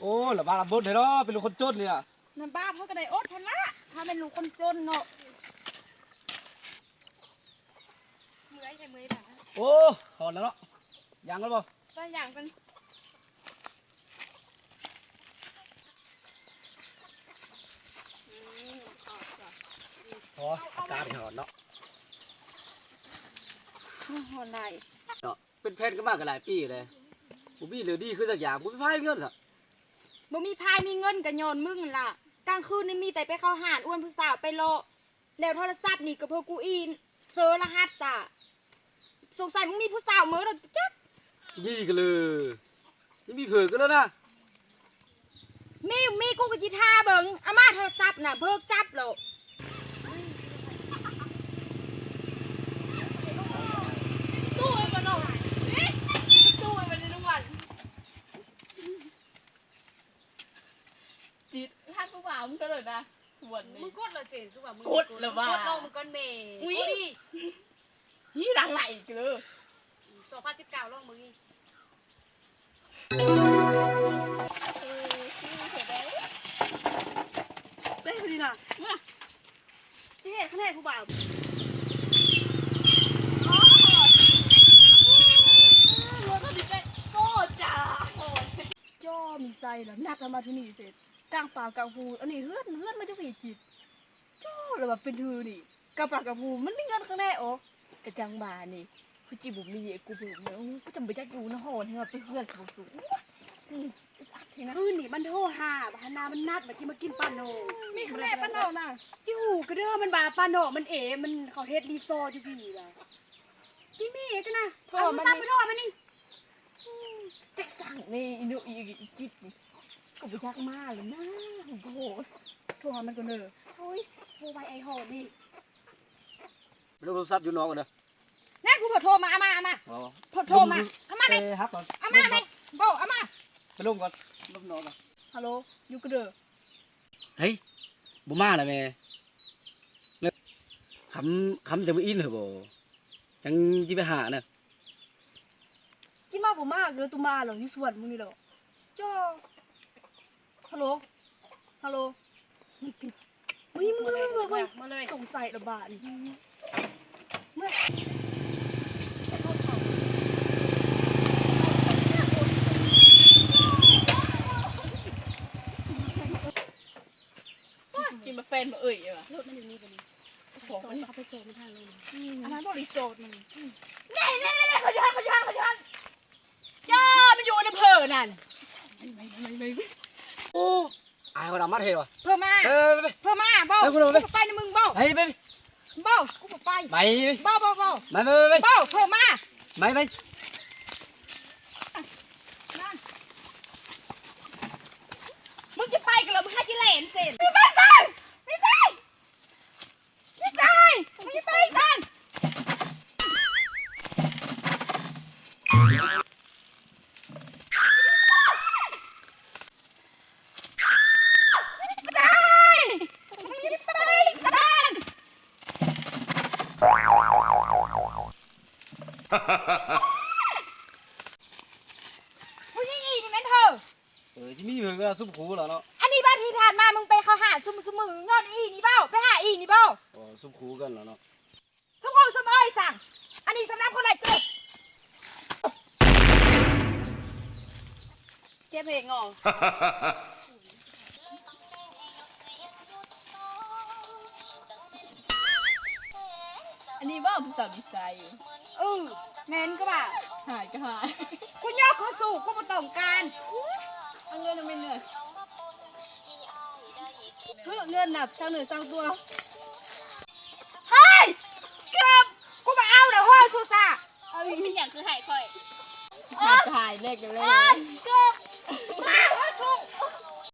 อ้ละบ้าบดเลยเนาะเป็นลูกคนจนเนี่ยน้ำบ้าเขาก็ได้อดทนละถ้าเป็นลูกคนจนเนาะเมื่อยใช่เมื่อยแบบโอ้ถอนแล้วเนาะยังกันบ่ตัวอย่างเป็นพอการถอนเนาะหอนได้เนาะเป็นแพทย์ก็มากกันหลายปีเลยกูมีเหลือดีคือสักอย่างกูไม่พายเงินสักบ่มีพายมีเงินกันโยนมึงล่ะกลางคืนนี่มีแต่ไปเข้าหาดอ้วนผู้สาวไปโลแล้วโทรศัพท์นี่ก็พวกกูอินเซอร์รหัสจ้ะสงสัยมึงมีผู้สาวเมื่อหรอจ๊ะจะมีกันเลยนี่มีเผื่อกันแล้วนะมีกูกับจิท่าเบิ่งอามาโทรศัพท์น่ะเพิกจับแล้วตู้ไอ้บ้านนอกนี่ตู้ไอ้บ้านในทุกวันจิตถ้ากูว่ามึงก็เลยนะส่วนนี้มึงกดเลยสิคือว่ามึงกดหรือว่ากดลงมึงก้อนเมย์อุ้ยนี่ดังไหลกันเลย2019ลงมึงนี่ได้พอดีนะมาที่เห็นข้างในผู้บ่าวรถก็ดีเป็นโซ่จ้าจ้อมีไซเหรอนักแล้วมาที่นี่เสร็จกลางป่ากลางภูอันนี้เฮือนมาจะผีจิตจ้อแล้วแบบเป็นทือนี่กลางป่ากลางภูมันไม่เงินข้างในโอ้กระจังบานี่คือจีบุมีกูเบื่อเนอะกูจำไปจากกูนะโหนให้มาเป็นเพื่อนเขาสูงคืนนี่มันโทรหาบานามันนัดมาที่มากินปาโนมีข้างในป้าโนน่ะที่หูกระเด้อมันบาปาโนมันมันเขาเฮ็ดรีโซอยู่พี่ล่ะจิมี่กันนะโทรมันซับไปโทรมันนี่จะสั่งนี่อินุอีกิดนี่กูไปยากมากเลยนะโอ้โหโทรหามันก็เนอะโอ้ยโทรไปไอโหดดิไม่ต้องโทรศัพท์อยู่น้องกันเนอะนี่กูโทรมาเอามาโทรมาเอามาไหมครับก่อนเอามาไหมโบเอามาไปลงก่อนลงน้องก่อนฮัลโหลยูกระเดอเฮ้ยบุมาเลยแม่คำจะไม่อินเหรอบ่ยังจีไปหาเนี่ยจิมาผมมากเลยตุมาเหรอที่สวนมึงนี่เหรอจ้าฮัลโหลมันปิดมึงมาเลยสงสัยระบาดเมื่อกินมาแฟนมาเอ่ยว่ะรถมันอยู่นี่กันของมันเอาไปโซ่ไม่ทันเลยอันนั้นบริโซดมันนี่เขาย้อนจ้ามันอยู่ในเพลินั่นไม่โอ้อายเขาดำมัดเหรอเพิ่มมาเบากูไปในมึงเบาเฮ้ยไปเบากูไปเบาไม่เบาเพิ่มมาไม่มึงจะไปกันเหรอมึงให้กิเลนเสร็จไม่ไปมึงจะไปกันผู้หญิงอีนี่แม่เธอที่มีเพื่อนก็ซุปคูเหรอเนาะอันนี้บ้านที่ทานมามึงไปเขาหาซุมือเงินอีนี่เบ้าไปหาอีนี่เบ้าซุปคูกันเหรอเนาะทุกคนสมเอ้ยสั่งอันนี้สำหรับคนไหนเจ็บเพลงงอันนี้ว่าผู้สาวดีไซน์แมนก็บ่าหายก็หายกูยกเขาสู่กูมาต้องการเอาเงินไม่เหนื่อยเงินนับสร้างเนื้อสร้างตัวเฮ้ยเกือบกูมาเอาเดี๋ยวห้อยซูซ่าเอาอีกอย่างคือหายค่อยหายเลขกันเลยเกื